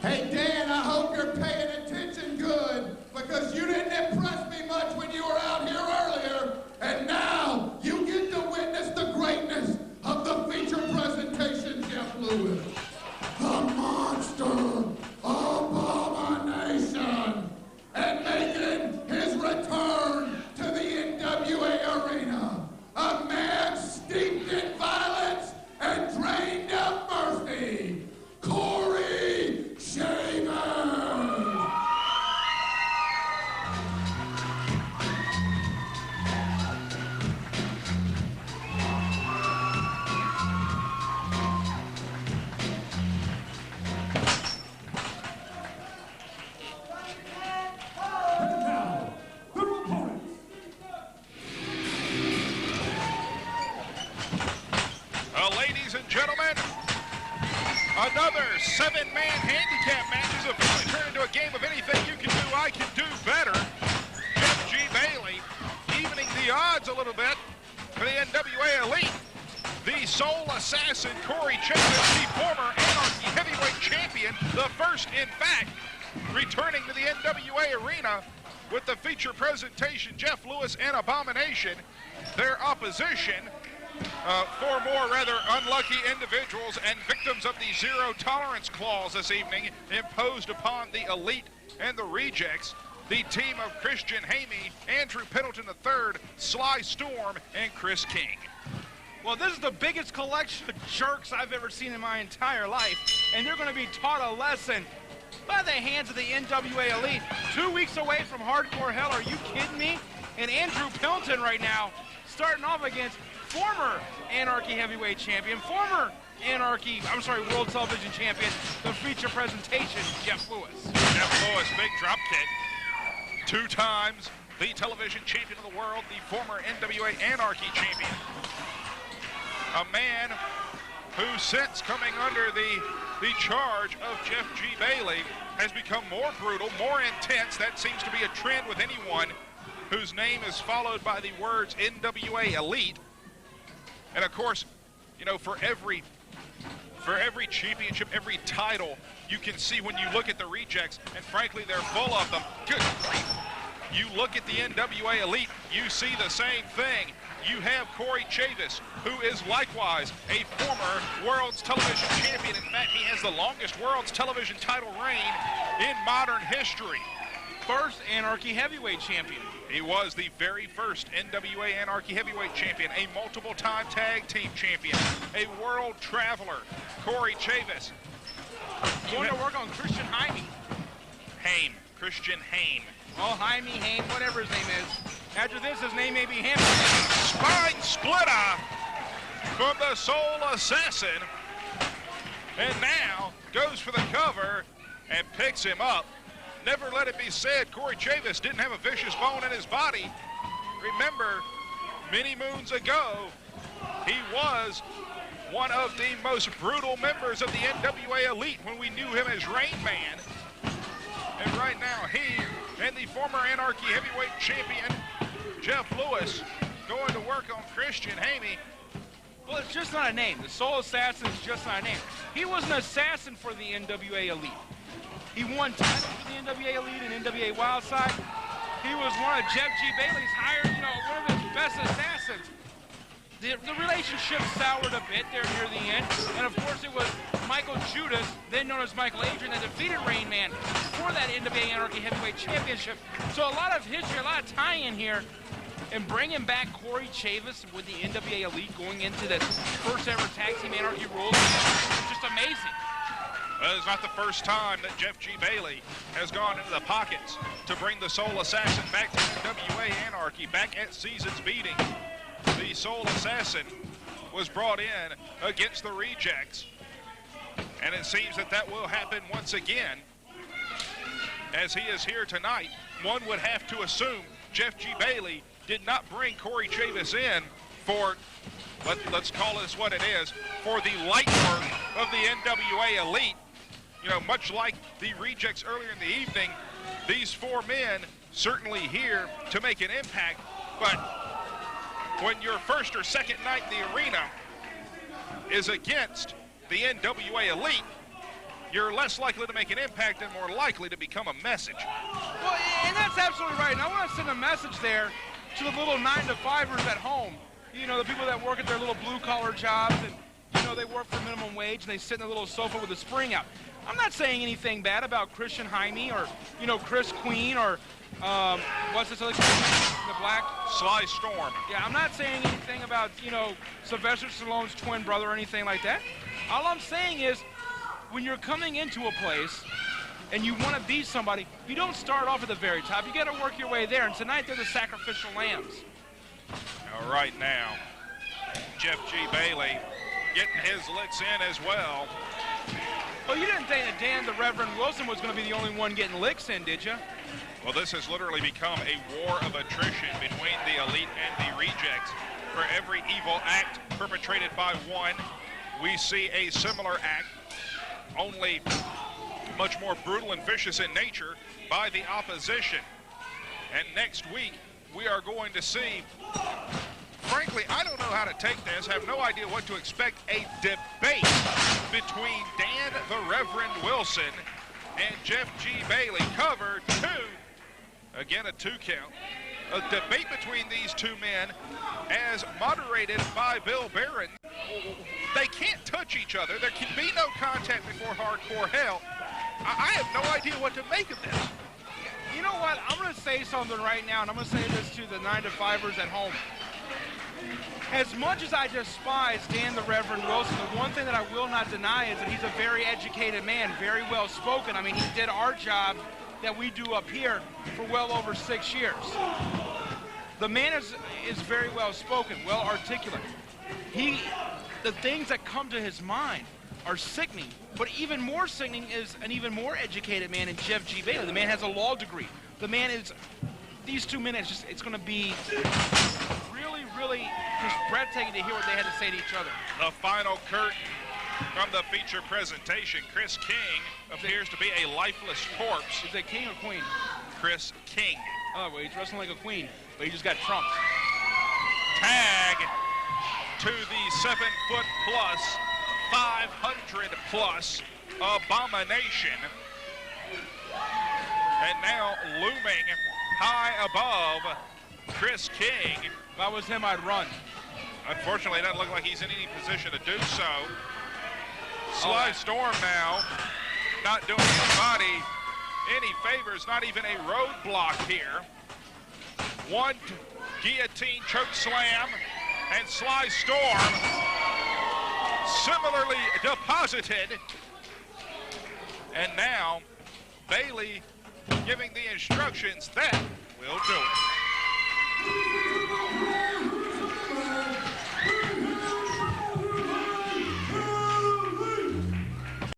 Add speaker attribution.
Speaker 1: Hey, Dan, I hope you're paying attention good, because you didn't impress me much when you were out here earlier, and now you get to witness the greatness of the feature presentation, Jeff Lewis. The monster Abomination, and making his return to the NWA arena, a man steeped in violence and drained of mercy, Kory Chavis.
Speaker 2: Ladies and gentlemen, another 7-man handicap match has officially turned into a game of anything you can do, I can do better. Jeff G. Bailey evening the odds a little bit for the NWA Elite. The Soul Assassin, Kory Chavis, the former Anarchy Heavyweight Champion, the first, in fact, returning to the NWA arena with the feature presentation, Jeff Lewis and Abomination. Their opposition, four more rather unlucky individuals and victims of the zero tolerance clause this evening imposed upon the Elite and the Rejects. The team of Chrisjen Hayme, Andrew Pendelton III, Sly Storm, and Chris King.
Speaker 3: Well, this is the biggest collection of jerks I've ever seen in my entire life, and they're going to be taught a lesson by the hands of the NWA Elite. 2 weeks away from hardcore hell, are you kidding me? And Andrew Pendelton right now starting off against former Anarchy Heavyweight Champion, former World Television Champion, the feature presentation, Jeff Lewis.
Speaker 2: Jeff Lewis, big drop kick. 2 times the television champion of the world, the former NWA Anarchy champion. A man who, since coming under the charge of Jeff G. Bailey, has become more brutal, more intense. That seems to be a trend with anyone whose name is followed by the words NWA Elite. And of course, you know, for every championship, every title, you can see when you look at the Rejects, and frankly, they're full of them. Good grief. You look at the NWA Elite, you see the same thing. You have Kory Chavis, who is likewise a former World's Television Champion. In fact, he has the longest World's Television title reign in modern history.
Speaker 3: First Anarchy Heavyweight Champion.
Speaker 2: He was the very first NWA Anarchy Heavyweight Champion, a multiple-time tag team champion, a world traveler, Kory Chavis.
Speaker 3: Going to work on Chrisjen Hayme.
Speaker 2: Chrisjen Hayme.
Speaker 3: Oh, Hayme, whatever his name is. After this, his name may be Hayme.
Speaker 2: Spine splitter from the Soul Assassin. And now goes for the cover and picks him up. Never let it be said Kory Chavis didn't have a vicious bone in his body. Remember, many moons ago, he was one of the most brutal members of the NWA Elite when we knew him as Rain Man. And right now, he and the former Anarchy Heavyweight Champion, Jeff Lewis, going to work on Chrisjen Hayme.
Speaker 3: Well, it's just not a name. The Soul Assassin is just not a name. He was an assassin for the NWA Elite. He won titles for the NWA Elite and NWA Wildside. He was one of Jeff G. Bailey's hired, one of his best assassins. The relationship soured a bit there near the end. And of course it was Michael Judas, then known as Michael Adrian, that defeated Rain Man for that NWA Anarchy Heavyweight Championship. So a lot of history, a lot of tie-in here. And bringing back Kory Chavis with the NWA Elite going into this first ever tag team Anarchy rules is just amazing.
Speaker 2: Well, it's not the first time that Jeff G. Bailey has gone into the pockets to bring the Soul Assassin back to NWA Anarchy. Back at Season's Beating, the Soul Assassin was brought in against the Rejects. And it seems that that will happen once again. As he is here tonight, one would have to assume Jeff G. Bailey did not bring Kory Chavis in for, let's call this what it is, for the light work of the NWA Elite. Much like the Rejects earlier in the evening, these 4 men certainly here to make an impact, but when your first or second night in the arena is against the NWA Elite, you're less likely to make an impact and more likely to become a message.
Speaker 3: Well, and that's absolutely right. And I want to send a message there to the little 9-to-5ers at home. You know, the people that work at their little blue-collar jobs and, you know, they work for minimum wage and they sit in a little sofa with a spring out. I'm not saying anything bad about Chrisjen Hayme or, you know, Chris Queen or, what's this other guy, the black?
Speaker 2: Sly Storm.
Speaker 3: Yeah, I'm not saying anything about, you know, Sylvester Stallone's twin brother or anything like that. All I'm saying is, when you're coming into a place and you want to be somebody, you don't start off at the very top. You got to work your way there. And tonight they're the sacrificial lambs.
Speaker 2: All right now, Jeff G. Bailey getting his licks in as well.
Speaker 3: Well, you didn't think that Dan the Reverend Wilson was going to be the only one getting licks in, did you?
Speaker 2: Well, this has literally become a war of attrition between the elite and the rejects. For every evil act perpetrated by one, we see a similar act, only much more brutal and vicious in nature, by the opposition. And next week, we are going to see, frankly, I don't know how to take this, have no idea what to expect, a debate between Dan the Reverend Wilson and Jeff G. Bailey. Cover 2, again a 2 count. A debate between these two men as moderated by Bill Barron. They can't touch each other. There can be no contact before hardcore hell. I have no idea what to make of this.
Speaker 3: You know what? I'm going to say something right now, and I'm going to say this to the 9-to-5ers at home. As much as I despise Dan the Reverend Wilson, the one thing that I will not deny is that he's a very educated man, very well spoken. I mean, he did our job that we do up here for well over 6 years. The man is very well spoken, well articulate. The things that come to his mind are sickening, but even more sickening is an even more educated man in Jeff G. Bailey. The man has a law degree. The man is, these 2 men, it's going to be really, really just breathtaking to hear what they had to say to each other.
Speaker 2: The final curtain from the feature presentation. Chris King appears to be a lifeless corpse.
Speaker 3: Is it king or queen?
Speaker 2: Chris King.
Speaker 3: Oh, well, he's wrestling like a queen, but he just got trumped.
Speaker 2: Tag to the 7-foot plus, 500 plus Abomination. And now looming high above Chris King.
Speaker 3: If I was him, I'd run.
Speaker 2: Unfortunately, it doesn't look like he's in any position to do so. Sly Storm now, not doing anybody any favors, not even a roadblock here. One guillotine choke slam, and Sly Storm similarly deposited. And now Bailey giving the instructions that will do it.